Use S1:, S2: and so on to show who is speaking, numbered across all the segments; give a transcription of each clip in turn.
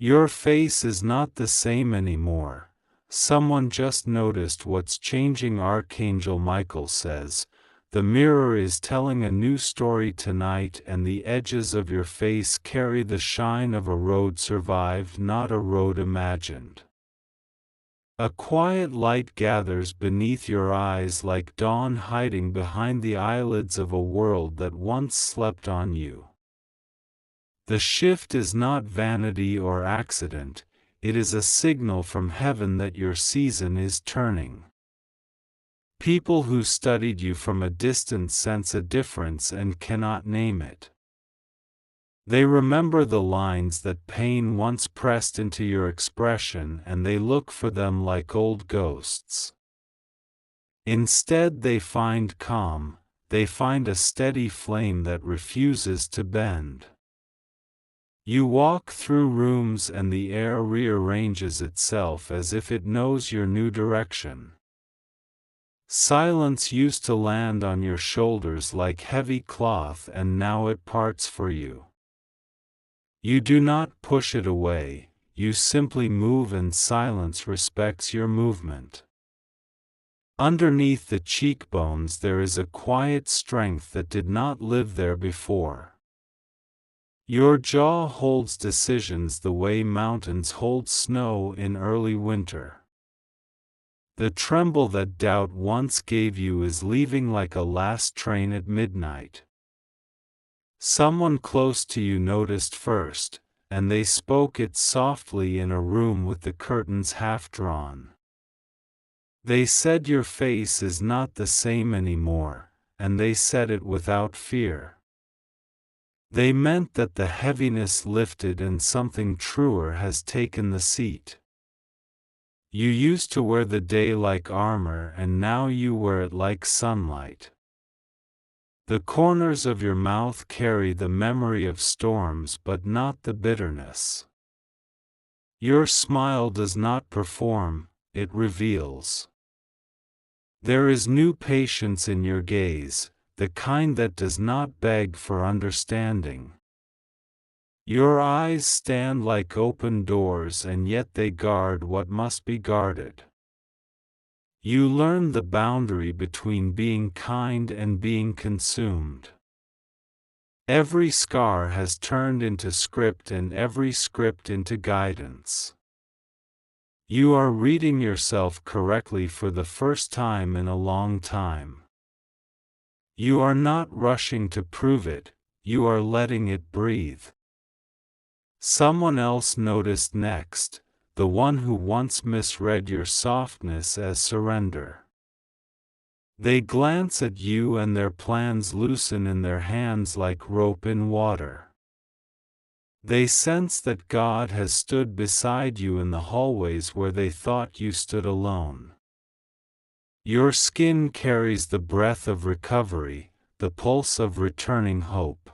S1: Your face is not the same anymore. Someone just noticed what's changing. Archangel Michael says, the mirror is telling a new story tonight, and the edges of your face carry the shine of a road survived, not a road imagined. A quiet light gathers beneath your eyes like dawn hiding behind the eyelids of a world that once slept on you. The shift is not vanity or accident, it is a signal from heaven that your season is turning. People who studied you from a distance sense a difference and cannot name it. They remember the lines that pain once pressed into your expression, and they look for them like old ghosts. Instead they find calm, they find a steady flame that refuses to bend. You walk through rooms and the air rearranges itself as if it knows your new direction. Silence used to land on your shoulders like heavy cloth, and now it parts for you. You do not push it away, you simply move, and silence respects your movement. Underneath the cheekbones there is a quiet strength that did not live there before. Your jaw holds decisions the way mountains hold snow in early winter. The tremble that doubt once gave you is leaving like a last train at midnight. Someone close to you noticed first, and they spoke it softly in a room with the curtains half drawn. They said your face is not the same anymore, and they said it without fear. They meant that the heaviness lifted and something truer has taken the seat. You used to wear the day like armor, and now you wear it like sunlight. The corners of your mouth carry the memory of storms but not the bitterness. Your smile does not perform, it reveals. There is new patience in your gaze, the kind that does not beg for understanding. Your eyes stand like open doors, and yet they guard what must be guarded. You learn the boundary between being kind and being consumed. Every scar has turned into script, and every script into guidance. You are reading yourself correctly for the first time in a long time. You are not rushing to prove it, you are letting it breathe. Someone else noticed next, the one who once misread your softness as surrender. They glance at you and their plans loosen in their hands like rope in water. They sense that God has stood beside you in the hallways where they thought you stood alone. Your skin carries the breath of recovery, the pulse of returning hope.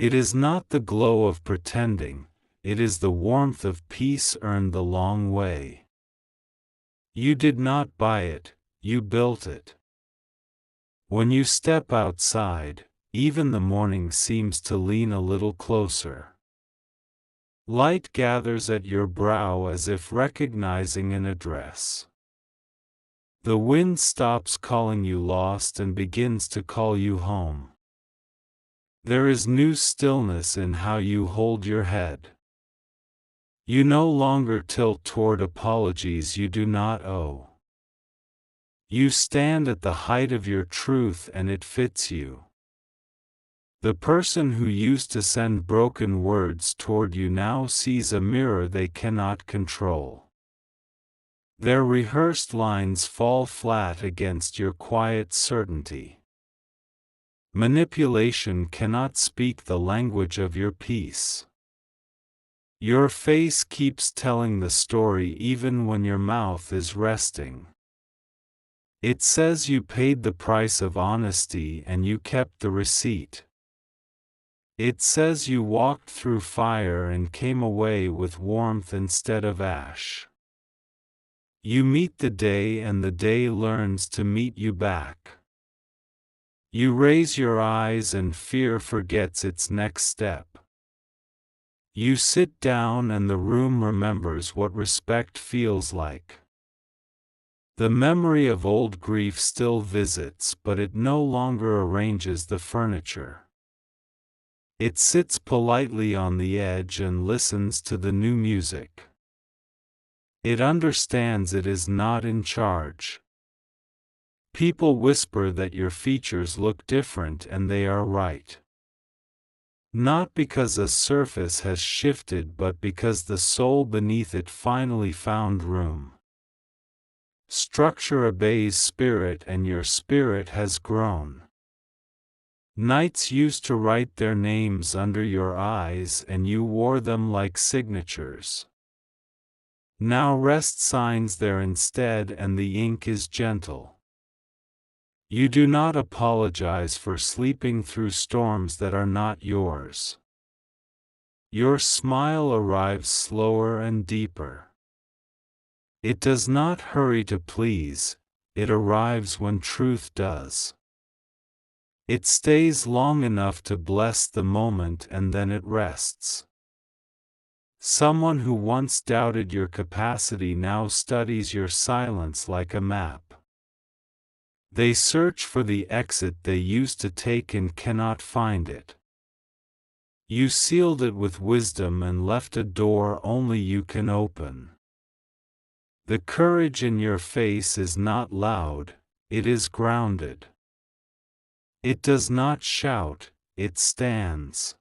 S1: It is not the glow of pretending, it is the warmth of peace earned the long way. You did not buy it, you built it. When you step outside, even the morning seems to lean a little closer. Light gathers at your brow as if recognizing an address. The wind stops calling you lost and begins to call you home. There is new stillness in how you hold your head. You no longer tilt toward apologies you do not owe. You stand at the height of your truth, and it fits you. The person who used to send broken words toward you now sees a mirror they cannot control. Their rehearsed lines fall flat against your quiet certainty. Manipulation cannot speak the language of your peace. Your face keeps telling the story even when your mouth is resting. It says you paid the price of honesty and you kept the receipt. It says you walked through fire and came away with warmth instead of ash. You meet the day and the day learns to meet you back. You raise your eyes and fear forgets its next step. You sit down and the room remembers what respect feels like. The memory of old grief still visits, but it no longer arranges the furniture. It sits politely on the edge and listens to the new music. It understands it is not in charge. People whisper that your features look different, and they are right. Not because a surface has shifted, but because the soul beneath it finally found room. Structure obeys spirit, and your spirit has grown. Knights used to write their names under your eyes, and you wore them like signatures. Now rest signs there instead, and the ink is gentle. You do not apologize for sleeping through storms that are not yours. Your smile arrives slower and deeper. It does not hurry to please, it arrives when truth does. It stays long enough to bless the moment, and then it rests. Someone who once doubted your capacity now studies your silence like a map. They search for the exit they used to take and cannot find it. You sealed it with wisdom and left a door only you can open. The courage in your face is not loud, it is grounded. It does not shout, it stands.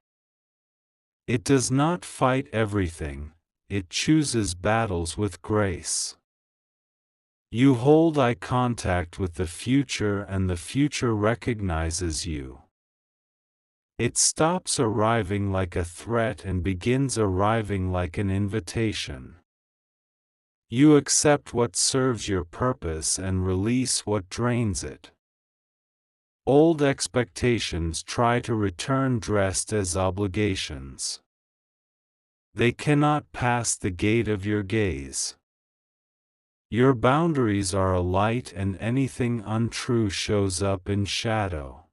S1: It does not fight everything, it chooses battles with grace. You hold eye contact with the future, and the future recognizes you. It stops arriving like a threat and begins arriving like an invitation. You accept what serves your purpose and release what drains it. Old expectations try to return dressed as obligations. They cannot pass the gate of your gaze. Your boundaries are a light, and anything untrue shows up in shadow.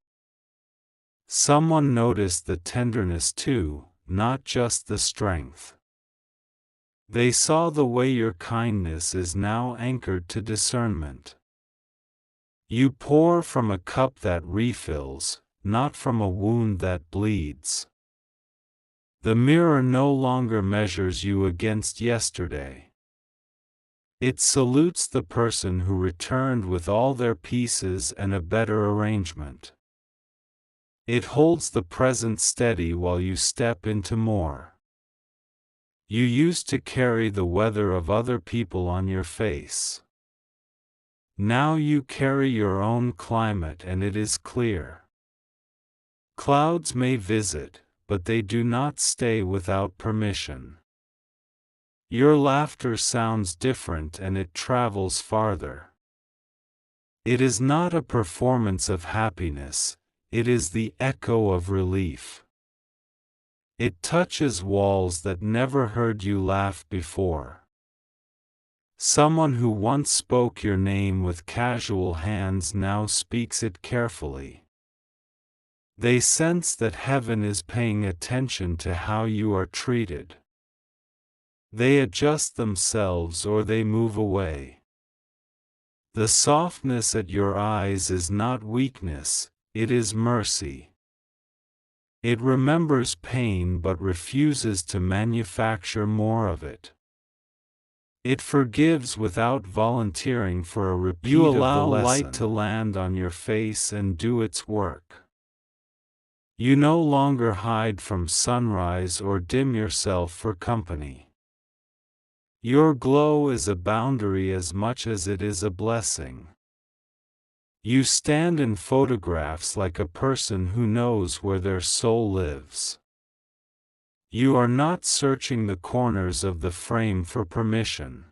S1: Someone noticed the tenderness too, not just the strength. They saw the way your kindness is now anchored to discernment. You pour from a cup that refills, not from a wound that bleeds. The mirror no longer measures you against yesterday. It salutes the person who returned with all their pieces and a better arrangement. It holds the present steady while you step into more. You used to carry the weather of other people on your face. Now you carry your own climate, and it is clear. Clouds may visit, but they do not stay without permission. Your laughter sounds different, and it travels farther. It is not a performance of happiness, it is the echo of relief. It touches walls that never heard you laugh before. Someone who once spoke your name with casual hands now speaks it carefully. They sense that heaven is paying attention to how you are treated. They adjust themselves or they move away. The softness at your eyes is not weakness, it is mercy. It remembers pain but refuses to manufacture more of it. It forgives without volunteering for a repeat of the lesson. You allow light to land on your face and do its work. You no longer hide from sunrise or dim yourself for company. Your glow is a boundary as much as it is a blessing. You stand in photographs like a person who knows where their soul lives. You are not searching the corners of the frame for permission.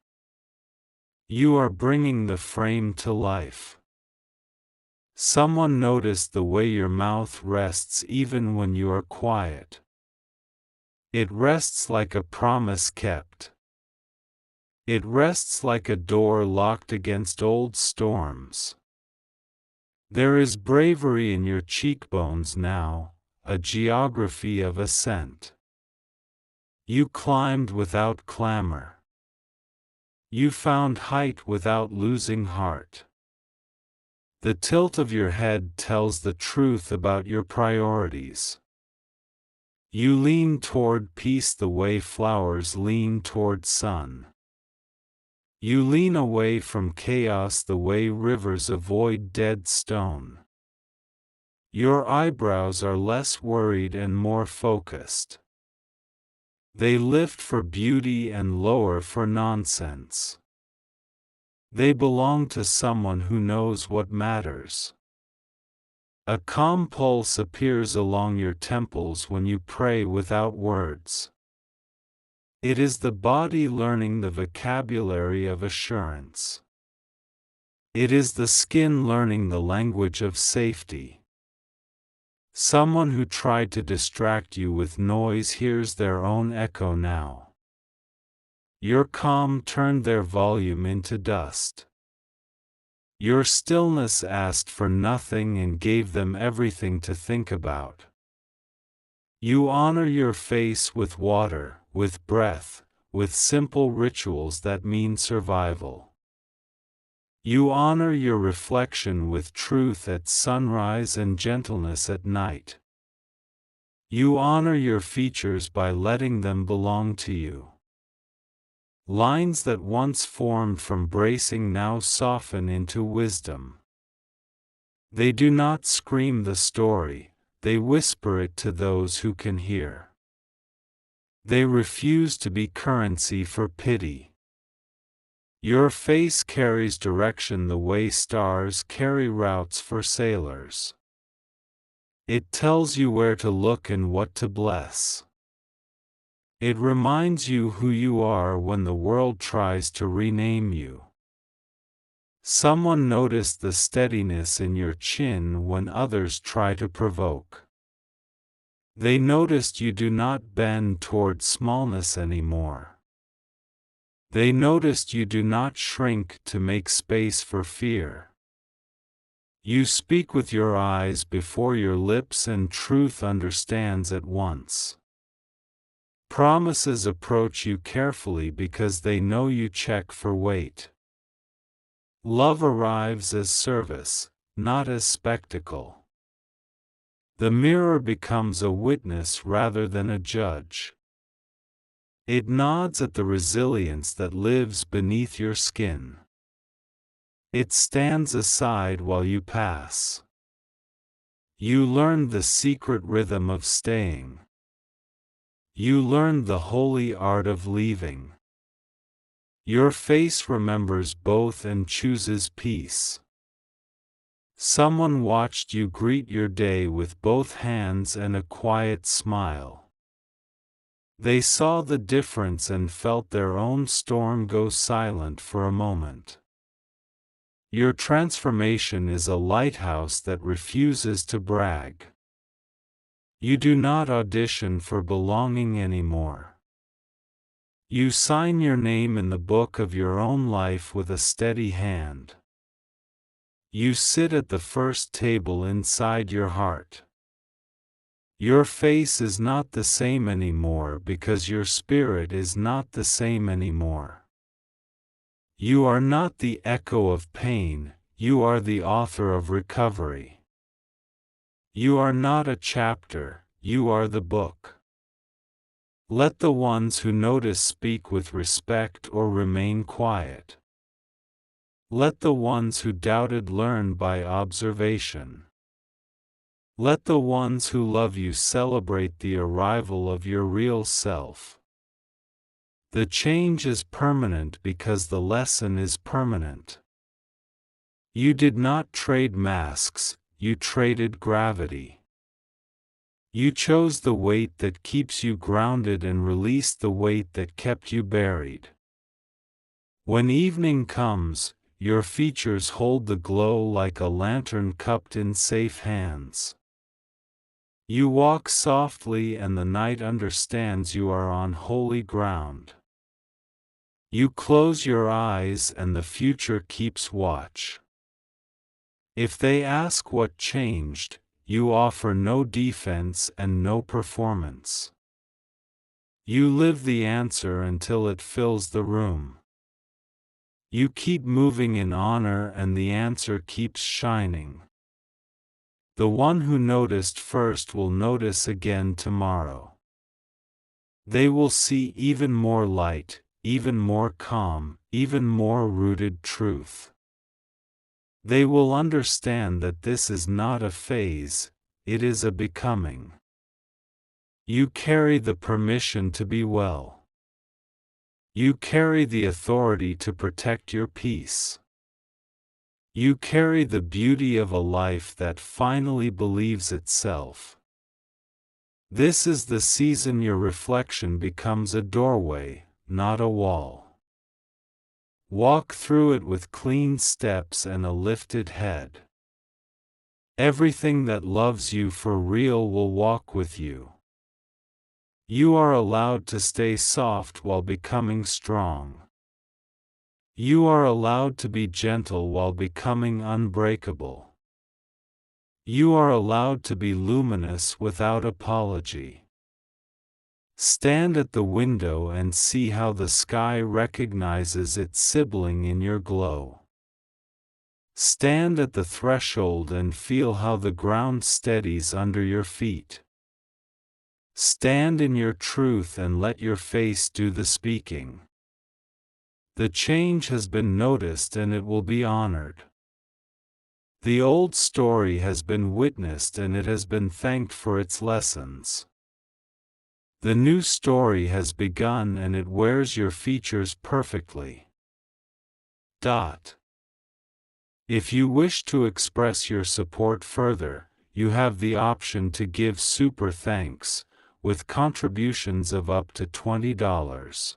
S1: You are bringing the frame to life. Someone noticed the way your mouth rests even when you are quiet. It rests like a promise kept. It rests like a door locked against old storms. There is bravery in your cheekbones now, a geography of ascent. You climbed without clamor. You found height without losing heart. The tilt of your head tells the truth about your priorities. You lean toward peace the way flowers lean toward sun. You lean away from chaos the way rivers avoid dead stone. Your eyebrows are less worried and more focused. They lift for beauty and lower for nonsense. They belong to someone who knows what matters. A calm pulse appears along your temples when you pray without words. It is the body learning the vocabulary of assurance. It is the skin learning the language of safety. Someone who tried to distract you with noise hears their own echo now. Your calm turned their volume into dust. Your stillness asked for nothing and gave them everything to think about. You honor your face with water, with breath, with simple rituals that mean survival. You honor your reflection with truth at sunrise and gentleness at night. You honor your features by letting them belong to you. Lines that once formed from bracing now soften into wisdom. They do not scream the story, they whisper it to those who can hear. They refuse to be currency for pity. Your face carries direction the way stars carry routes for sailors. It tells you where to look and what to bless. It reminds you who you are when the world tries to rename you. Someone noticed the steadiness in your chin when others try to provoke. They noticed you do not bend toward smallness anymore. They noticed you do not shrink to make space for fear. You speak with your eyes before your lips and truth understands at once. Promises approach you carefully because they know you check for weight. Love arrives as service, not as spectacle. The mirror becomes a witness rather than a judge. It nods at the resilience that lives beneath your skin. It stands aside while you pass. You learned the secret rhythm of staying. You learned the holy art of leaving. Your face remembers both and chooses peace. Someone watched you greet your day with both hands and a quiet smile. They saw the difference and felt their own storm go silent for a moment. Your transformation is a lighthouse that refuses to brag. You do not audition for belonging anymore. You sign your name in the book of your own life with a steady hand. You sit at the first table inside your heart. Your face is not the same anymore because your spirit is not the same anymore. You are not the echo of pain, you are the author of recovery. You are not a chapter, you are the book. Let the ones who notice speak with respect or remain quiet. Let the ones who doubted learn by observation. Let the ones who love you celebrate the arrival of your real self. The change is permanent because the lesson is permanent. You did not trade masks, you traded gravity. You chose the weight that keeps you grounded and released the weight that kept you buried. When evening comes, your features hold the glow like a lantern cupped in safe hands. You walk softly and the night understands you are on holy ground. You close your eyes and the future keeps watch. If they ask what changed, you offer no defense and no performance. You live the answer until it fills the room. You keep moving in honor and the answer keeps shining. The one who noticed first will notice again tomorrow. They will see even more light, even more calm, even more rooted truth. They will understand that this is not a phase, it is a becoming. You carry the permission to be well. You carry the authority to protect your peace. You carry the beauty of a life that finally believes itself. This is the season your reflection becomes a doorway, not a wall. Walk through it with clean steps and a lifted head. Everything that loves you for real will walk with you. You are allowed to stay soft while becoming strong. You are allowed to be gentle while becoming unbreakable. You are allowed to be luminous without apology. Stand at the window and see how the sky recognizes its sibling in your glow. Stand at the threshold and feel how the ground steadies under your feet. Stand in your truth and let your face do the speaking. The change has been noticed and it will be honored. The old story has been witnessed and it has been thanked for its lessons. The new story has begun and it wears your features perfectly. If you wish to express your support further, you have the option to give super thanks, with contributions of up to $20.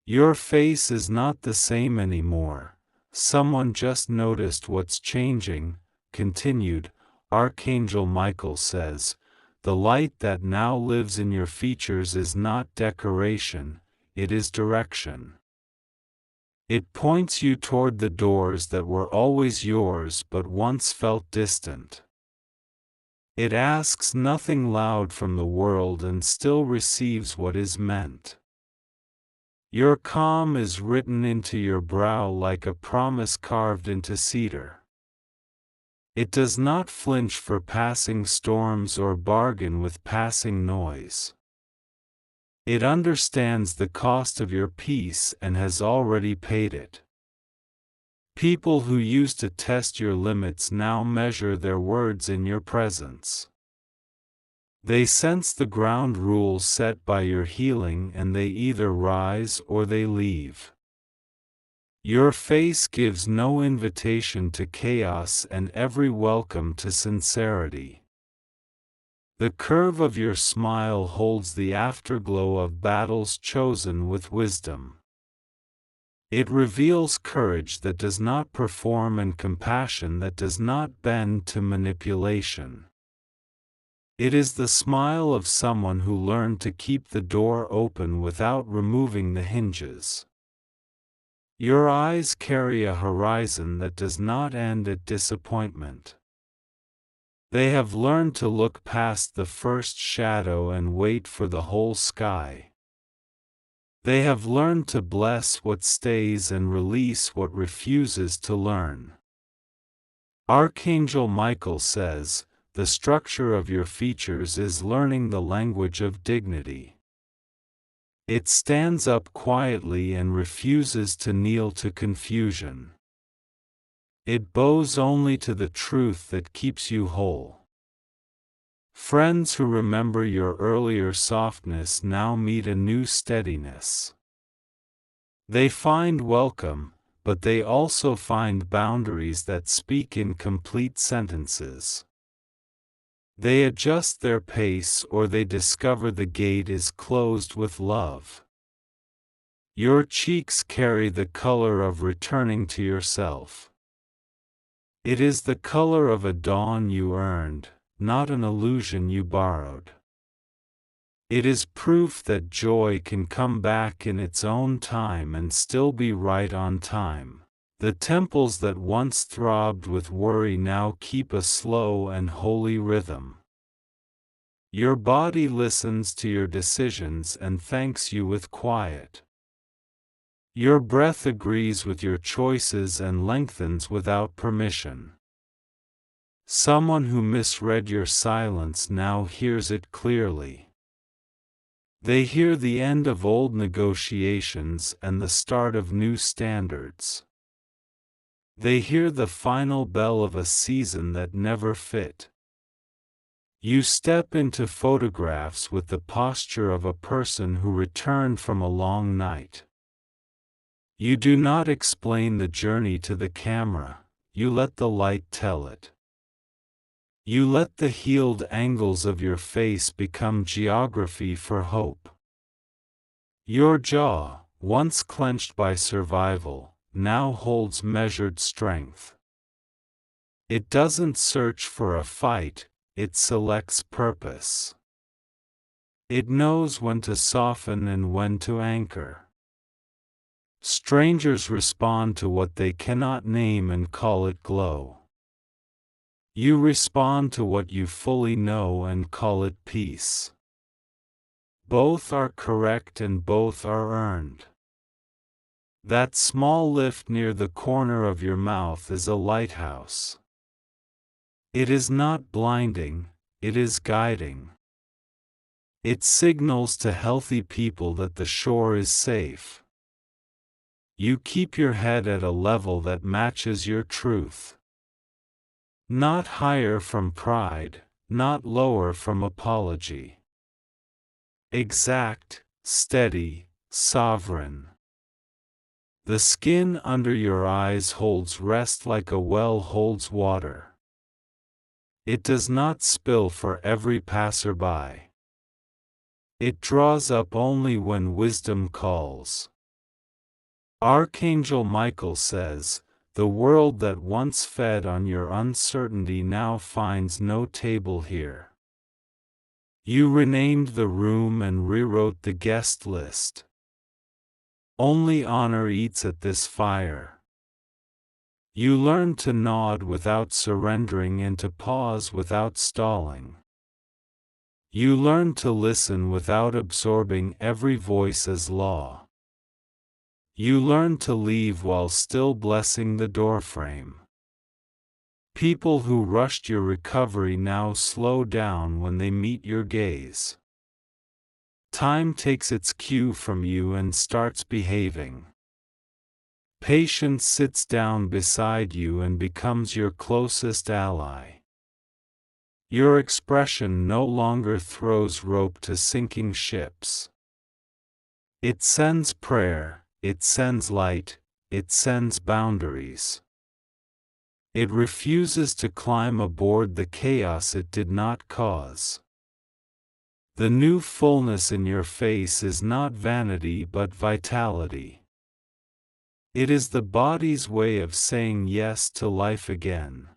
S1: Your face is not the same anymore. Someone just noticed what's changing, continued. Archangel Michael says, the light that now lives in your features is not decoration, it is direction. It points you toward the doors that were always yours but once felt distant. It asks nothing loud from the world and still receives what is meant. Your calm is written into your brow like a promise carved into cedar. It does not flinch for passing storms or bargain with passing noise. It understands the cost of your peace and has already paid it. People who used to test your limits now measure their words in your presence. They sense the ground rules set by your healing and they either rise or they leave. Your face gives no invitation to chaos and every welcome to sincerity. The curve of your smile holds the afterglow of battles chosen with wisdom. It reveals courage that does not perform and compassion that does not bend to manipulation. It is the smile of someone who learned to keep the door open without removing the hinges. Your eyes carry a horizon that does not end at disappointment. They have learned to look past the first shadow and wait for the whole sky. They have learned to bless what stays and release what refuses to learn. Archangel Michael says, the structure of your features is learning the language of dignity. It stands up quietly and refuses to kneel to confusion. It bows only to the truth that keeps you whole. Friends who remember your earlier softness now meet a new steadiness. They find welcome, but they also find boundaries that speak in complete sentences. They adjust their pace or they discover the gate is closed with love. Your cheeks carry the color of returning to yourself. It is the color of a dawn you earned, not an illusion you borrowed. It is proof that joy can come back in its own time and still be right on time. The temples that once throbbed with worry now keep a slow and holy rhythm. Your body listens to your decisions and thanks you with quiet. Your breath agrees with your choices and lengthens without permission. Someone who misread your silence now hears it clearly. They hear the end of old negotiations and the start of new standards. They hear the final bell of a season that never fit. You step into photographs with the posture of a person who returned from a long night. You do not explain the journey to the camera, you let the light tell it. You let the healed angles of your face become geography for hope. Your jaw, once clenched by survival, now holds measured strength. It doesn't search for a fight, it selects purpose. It knows when to soften and when to anchor. Strangers respond to what they cannot name and call it glow. You respond to what you fully know and call it peace. Both are correct and both are earned. That small lift near the corner of your mouth is a lighthouse. It is not blinding, it is guiding. It signals to healthy people that the shore is safe. You keep your head at a level that matches your truth. Not higher from pride, not lower from apology. Exact, steady, sovereign. The skin under your eyes holds rest like a well holds water. It does not spill for every passerby. It draws up only when wisdom calls. Archangel Michael says, "The world that once fed on your uncertainty now finds no table here." You renamed the room and rewrote the guest list. Only honor eats at this fire. You learned to nod without surrendering and to pause without stalling. You learned to listen without absorbing every voice as law. You learn to leave while still blessing the doorframe. People who rushed your recovery now slow down when they meet your gaze. Time takes its cue from you and starts behaving. Patience sits down beside you and becomes your closest ally. Your expression no longer throws rope to sinking ships. It sends prayer. It sends light, it sends boundaries. It refuses to climb aboard the chaos it did not cause. The new fullness in your face is not vanity but vitality. It is the body's way of saying yes to life again.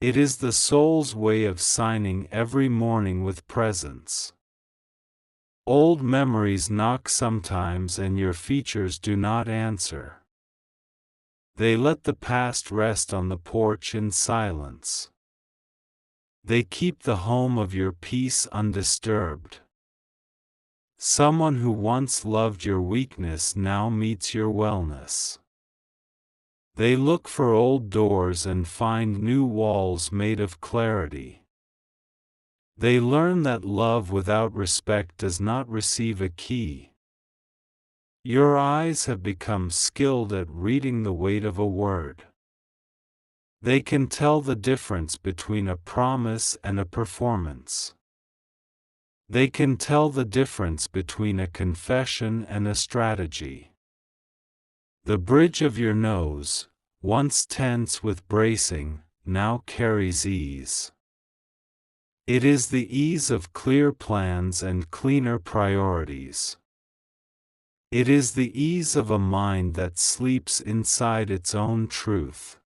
S1: It is the soul's way of signing every morning with presence. Old memories knock sometimes and your features do not answer. They let the past rest on the porch in silence. They keep the home of your peace undisturbed. Someone who once loved your weakness now meets your wellness. They look for old doors and find new walls made of clarity. They learn that love without respect does not receive a key. Your eyes have become skilled at reading the weight of a word. They can tell the difference between a promise and a performance. They can tell the difference between a confession and a strategy. The bridge of your nose, once tense with bracing, now carries ease. It is the ease of clear plans and cleaner priorities. It is the ease of a mind that sleeps inside its own truth.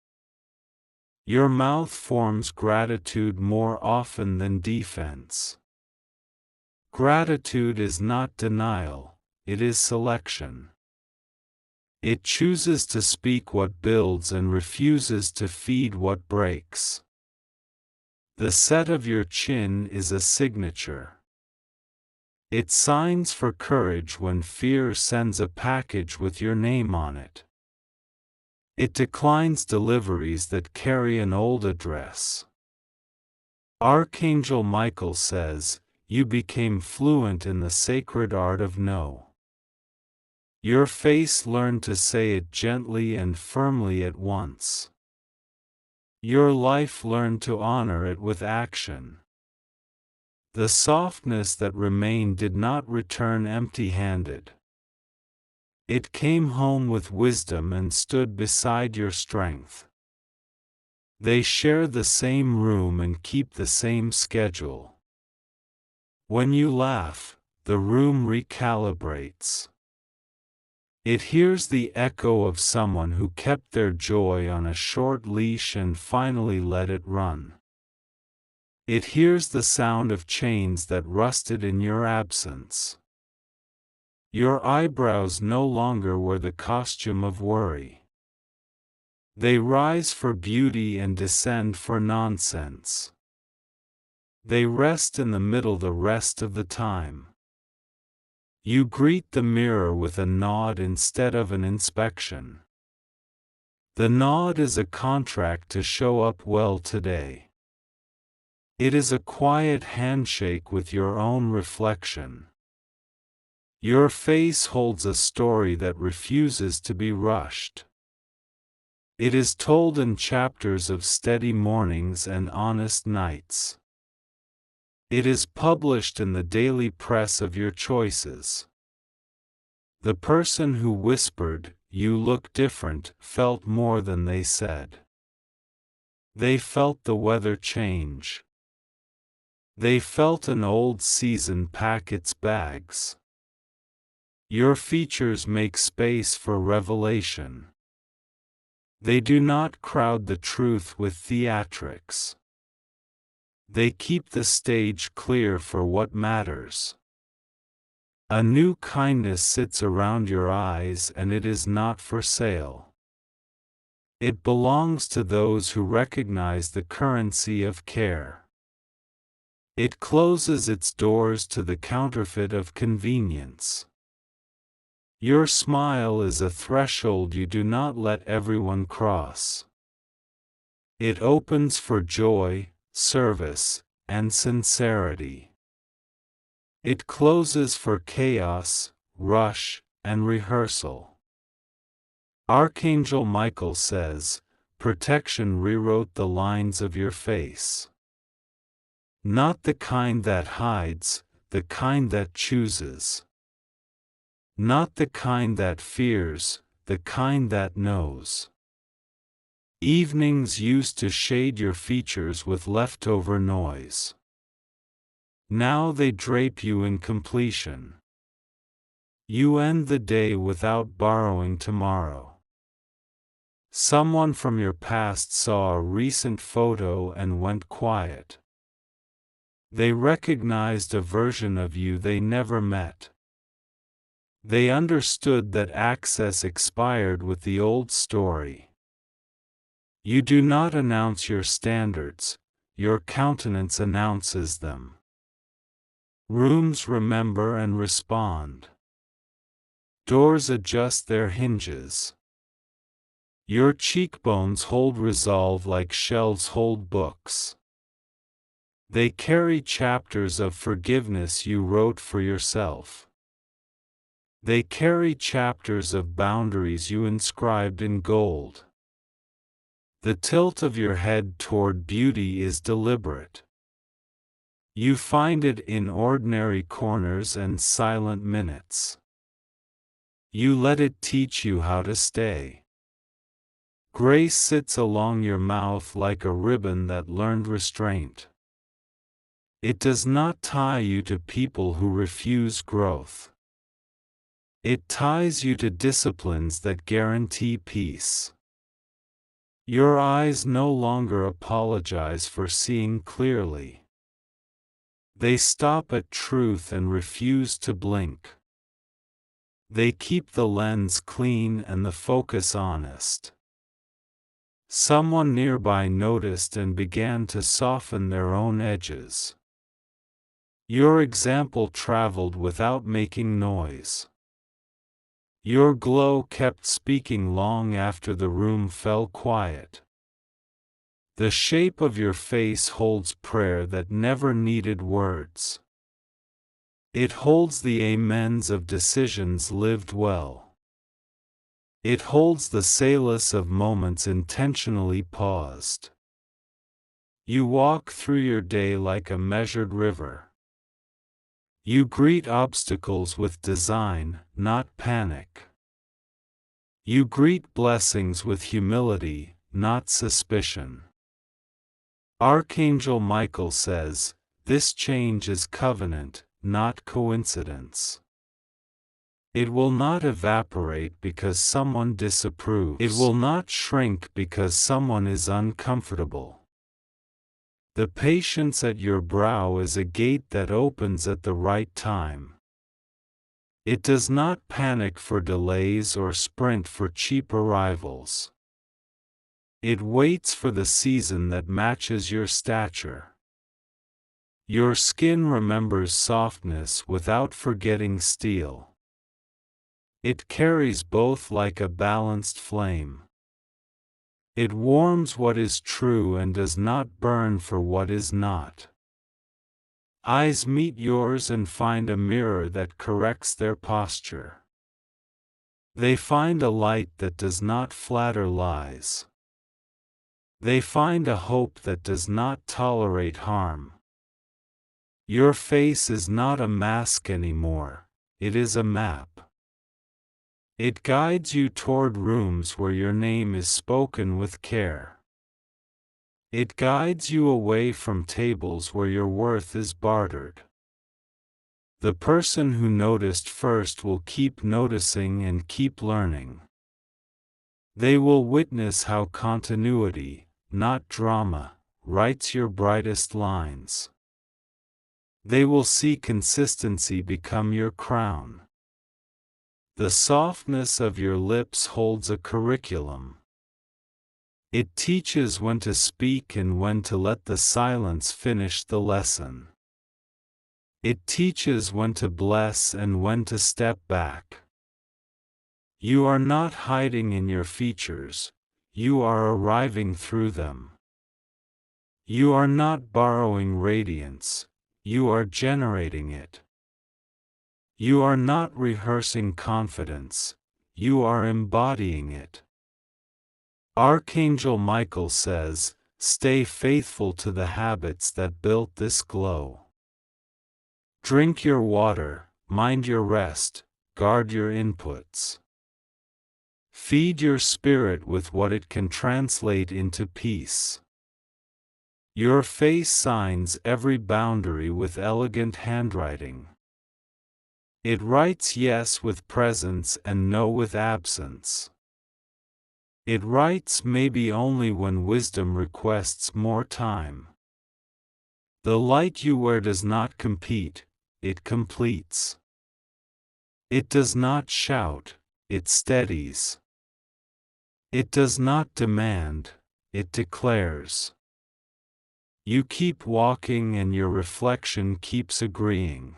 S1: Your mouth forms gratitude more often than defense. Gratitude is not denial, it is selection. It chooses to speak what builds and refuses to feed what breaks. The set of your chin is a signature. It signs for courage when fear sends a package with your name on it. It declines deliveries that carry an old address. Archangel Michael says, you became fluent in the sacred art of no. Your face learned to say it gently and firmly at once. Your life learned to honor it with action. The softness that remained did not return empty-handed. It came home with wisdom and stood beside your strength. They share the same room and keep the same schedule. When you laugh, the room recalibrates. It hears the echo of someone who kept their joy on a short leash and finally let it run. It hears the sound of chains that rusted in your absence. Your eyebrows no longer wear the costume of worry. They rise for beauty and descend for nonsense. They rest in the middle the rest of the time. You greet the mirror with a nod instead of an inspection. The nod is a contract to show up well today. It is a quiet handshake with your own reflection. Your face holds a story that refuses to be rushed. It is told in chapters of steady mornings and honest nights. It is published in the daily press of your choices. The person who whispered, "You look different," felt more than they said. They felt the weather change. They felt an old season pack its bags. Your features make space for revelation. They do not crowd the truth with theatrics. They keep the stage clear for what matters. A new kindness sits around your eyes and it is not for sale. It belongs to those who recognize the currency of care. It closes its doors to the counterfeit of convenience. Your smile is a threshold you do not let everyone cross. It opens for joy, service, and sincerity. It closes for chaos, rush, and rehearsal. Archangel Michael says, protection rewrote the lines of your face. Not the kind that hides, the kind that chooses. Not the kind that fears, the kind that knows. Evenings used to shade your features with leftover noise. Now they drape you in completion. You end the day without borrowing tomorrow. Someone from your past saw a recent photo and went quiet. They recognized a version of you they never met. They understood that access expired with the old story. You do not announce your standards, your countenance announces them. Rooms remember and respond. Doors adjust their hinges. Your cheekbones hold resolve like shelves hold books. They carry chapters of forgiveness you wrote for yourself. They carry chapters of boundaries you inscribed in gold. The tilt of your head toward beauty is deliberate. You find it in ordinary corners and silent minutes. You let it teach you how to stay. Grace sits along your mouth like a ribbon that learned restraint. It does not tie you to people who refuse growth. It ties you to disciplines that guarantee peace. Your eyes no longer apologize for seeing clearly. They stop at truth and refuse to blink. They keep the lens clean and the focus honest. Someone nearby noticed and began to soften their own edges. Your example traveled without making noise. Your glow kept speaking long after the room fell quiet. The shape of your face holds prayer that never needed words. It holds the amens of decisions lived well. It holds the salus of moments intentionally paused. You walk through your day like a measured river. You greet obstacles with design, not panic. You greet blessings with humility, not suspicion. Archangel Michael says, this change is covenant, not coincidence. It will not evaporate because someone disapproves. It will not shrink because someone is uncomfortable. The patience at your brow is a gate that opens at the right time. It does not panic for delays or sprint for cheap arrivals. It waits for the season that matches your stature. Your skin remembers softness without forgetting steel. It carries both like a balanced flame. It warms what is true and does not burn for what is not. Eyes meet yours and find a mirror that corrects their posture. They find a light that does not flatter lies. They find a hope that does not tolerate harm. Your face is not a mask anymore, it is a map. It guides you toward rooms where your name is spoken with care. It guides you away from tables where your worth is bartered. The person who noticed first will keep noticing and keep learning. They will witness how continuity, not drama, writes your brightest lines. They will see consistency become your crown. The softness of your lips holds a curriculum. It teaches when to speak and when to let the silence finish the lesson. It teaches when to bless and when to step back. You are not hiding in your features, you are arriving through them. You are not borrowing radiance, you are generating it. You are not rehearsing confidence, you are embodying it. Archangel Michael says, stay faithful to the habits that built this glow. Drink your water, mind your rest, guard your inputs. Feed your spirit with what it can translate into peace. Your face signs every boundary with elegant handwriting. It writes yes with presence and no with absence. It writes maybe only when wisdom requests more time. The light you wear does not compete, it completes. It does not shout, it steadies. It does not demand, it declares. You keep walking and your reflection keeps agreeing.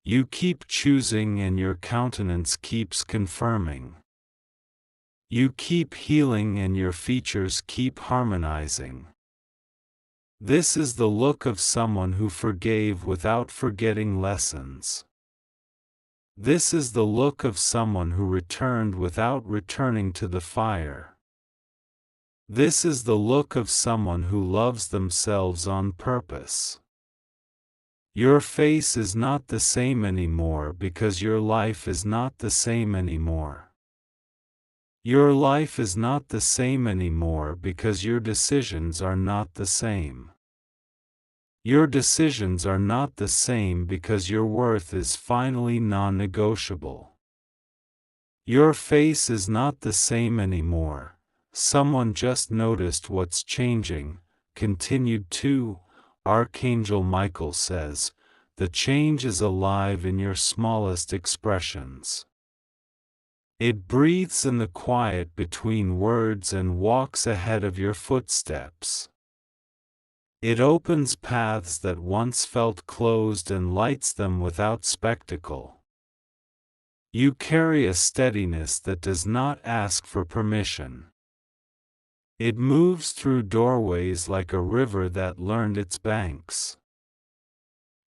S1: You keep choosing and your countenance keeps confirming. You keep healing and your features keep harmonizing. This is the look of someone who forgave without forgetting lessons. This is the look of someone who returned without returning to the fire. This is the look of someone who loves themselves on purpose. Your face is not the same anymore because your life is not the same anymore. Your life is not the same anymore because your decisions are not the same. Your decisions are not the same because your worth is finally non-negotiable. Your face is not the same anymore. Someone just noticed what's changing, continued to. Archangel Michael says, the change is alive in your smallest expressions. It breathes in the quiet between words and walks ahead of your footsteps. It opens paths that once felt closed and lights them without spectacle. You carry a steadiness that does not ask for permission. It moves through doorways like a river that learned its banks.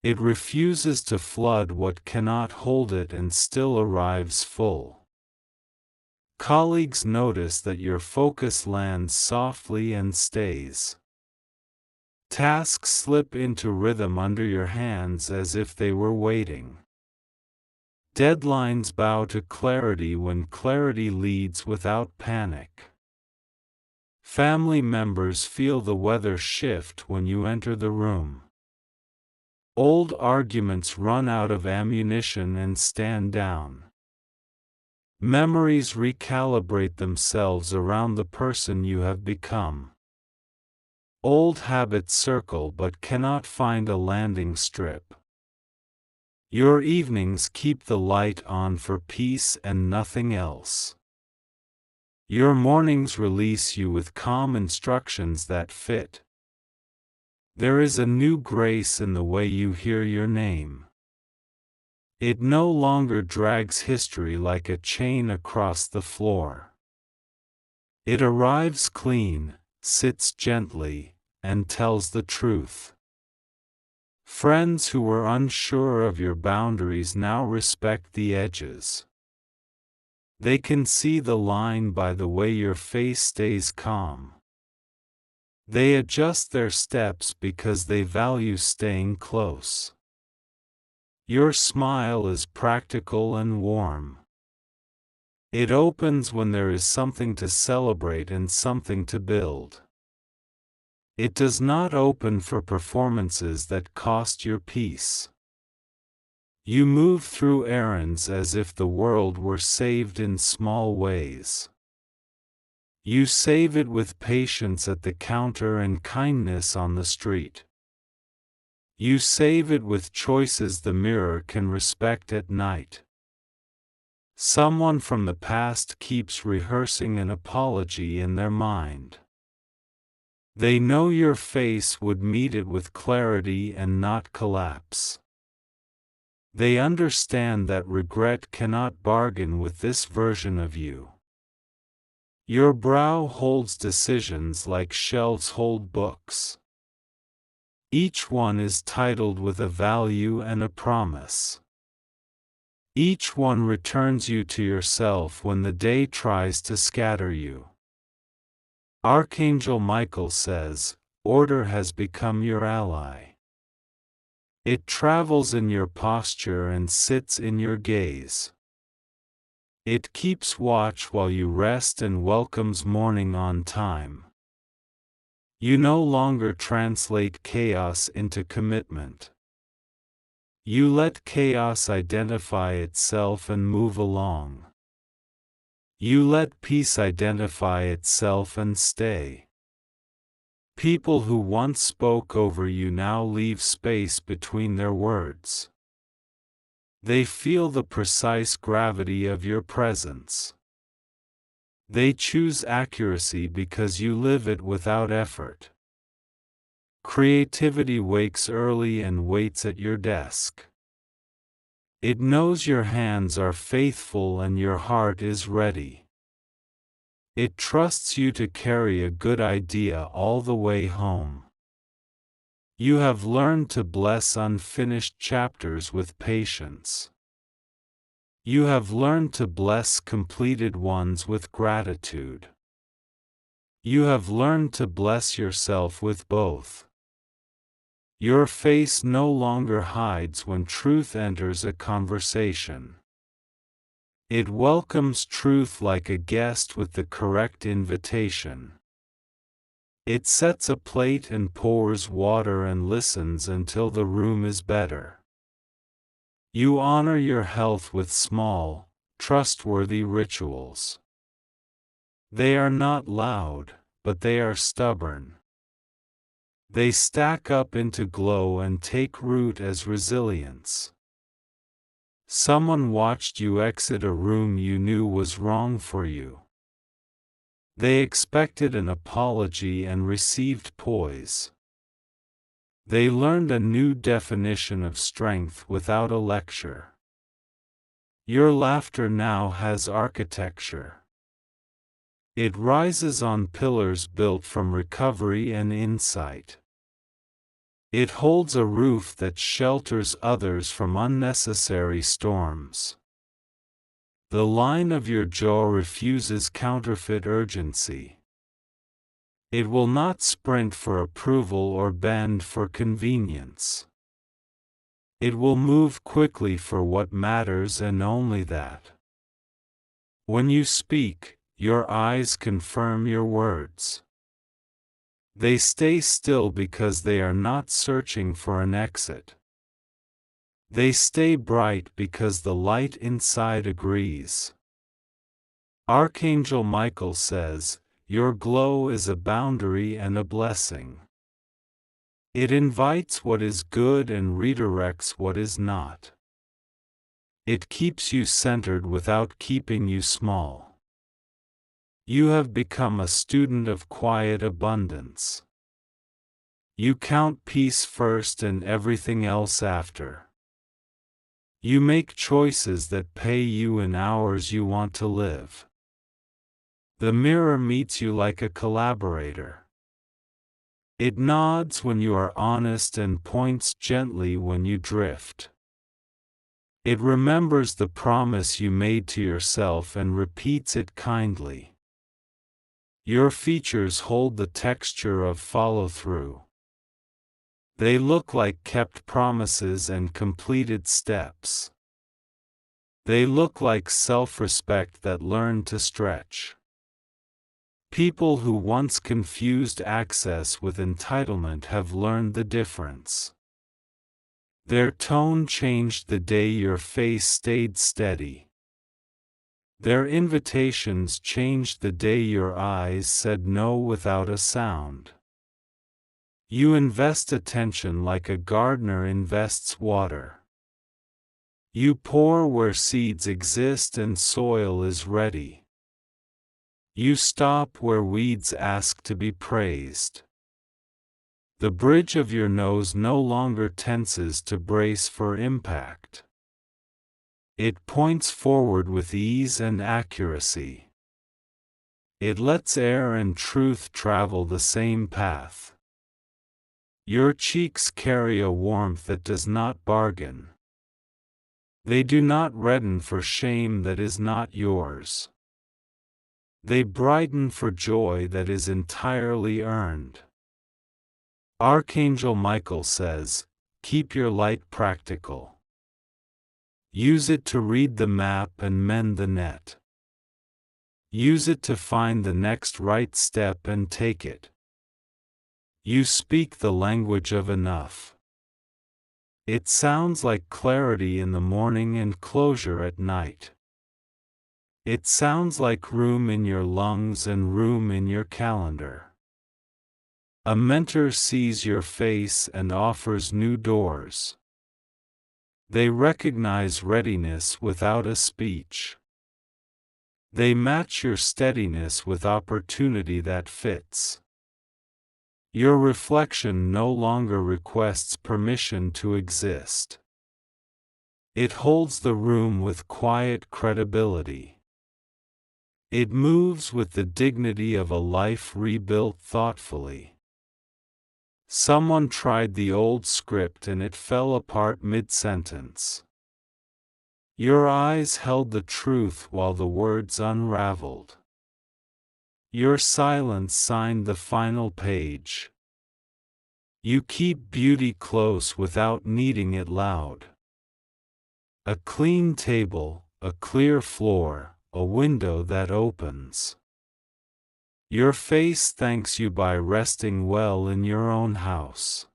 S1: It refuses to flood what cannot hold it and still arrives full. Colleagues notice that your focus lands softly and stays. Tasks slip into rhythm under your hands as if they were waiting. Deadlines bow to clarity when clarity leads without panic. Family members feel the weather shift when you enter the room. Old arguments run out of ammunition and stand down. Memories recalibrate themselves around the person you have become. Old habits circle but cannot find a landing strip. Your evenings keep the light on for peace and nothing else. Your mornings release you with calm instructions that fit. There is a new grace in the way you hear your name. It no longer drags history like a chain across the floor. It arrives clean, sits gently, and tells the truth. Friends who were unsure of your boundaries now respect the edges. They can see the line by the way your face stays calm. They adjust their steps because they value staying close. Your smile is practical and warm. It opens when there is something to celebrate and something to build. It does not open for performances that cost your peace. You move through errands as if the world were saved in small ways. You save it with patience at the counter and kindness on the street. You save it with choices the mirror can respect at night. Someone from the past keeps rehearsing an apology in their mind. They know your face would meet it with clarity and not collapse. They understand that regret cannot bargain with this version of you. Your brow holds decisions like shelves hold books. Each one is titled with a value and a promise. Each one returns you to yourself when the day tries to scatter you. Archangel Michael says, order has become your ally. It travels in your posture and sits in your gaze. It keeps watch while you rest and welcomes morning on time. You no longer translate chaos into commitment. You let chaos identify itself and move along. You let peace identify itself and stay. People who once spoke over you now leave space between their words. They feel the precise gravity of your presence. They choose accuracy because you live it without effort. Creativity wakes early and waits at your desk. It knows your hands are faithful and your heart is ready. It trusts you to carry a good idea all the way home. You have learned to bless unfinished chapters with patience. You have learned to bless completed ones with gratitude. You have learned to bless yourself with both. Your face no longer hides when truth enters a conversation. It welcomes truth like a guest with the correct invitation. It sets a plate and pours water and listens until the room is better. You honor your health with small, trustworthy rituals. They are not loud, but they are stubborn. They stack up into glow and take root as resilience. Someone watched you exit a room you knew was wrong for you. They expected an apology and received poise. They learned a new definition of strength without a lecture. Your laughter now has architecture. It rises on pillars built from recovery and insight. It holds a roof that shelters others from unnecessary storms. The line of your jaw refuses counterfeit urgency. It will not sprint for approval or bend for convenience. It will move quickly for what matters and only that. When you speak, your eyes confirm your words. They stay still because they are not searching for an exit. They stay bright because the light inside agrees. Archangel Michael says, "Your glow is a boundary and a blessing." It invites what is good and redirects what is not. It keeps you centered without keeping you small. You have become a student of quiet abundance. You count peace first and everything else after. You make choices that pay you in hours you want to live. The mirror meets you like a collaborator. It nods when you are honest and points gently when you drift. It remembers the promise you made to yourself and repeats it kindly. Your features hold the texture of follow-through. They look like kept promises and completed steps. They look like self-respect that learned to stretch. People who once confused access with entitlement have learned the difference. Their tone changed the day your face stayed steady. Their invitations changed the day your eyes said no without a sound. You invest attention like a gardener invests water. You pour where seeds exist and soil is ready. You stop where weeds ask to be praised. The bridge of your nose no longer tenses to brace for impact. It points forward with ease and accuracy. It lets air and truth travel the same path. Your cheeks carry a warmth that does not bargain. They do not redden for shame that is not yours. They brighten for joy that is entirely earned. Archangel Michael says, "Keep your light practical. Use it to read the map and mend the net. Use it to find the next right step and take it. You speak the language of enough. It sounds like clarity in the morning and closure at night. It sounds like room in your lungs and room in your calendar. A mentor sees your face and offers new doors. They recognize readiness without a speech. They match your steadiness with opportunity that fits. Your reflection no longer requests permission to exist. It holds the room with quiet credibility. It moves with the dignity of a life rebuilt thoughtfully. Someone tried the old script and it fell apart mid-sentence. Your eyes held the truth while the words unraveled. Your silence signed the final page. You keep beauty close without needing it loud. A clean table, a clear floor, a window that opens. Your face thanks you by resting well in your own house.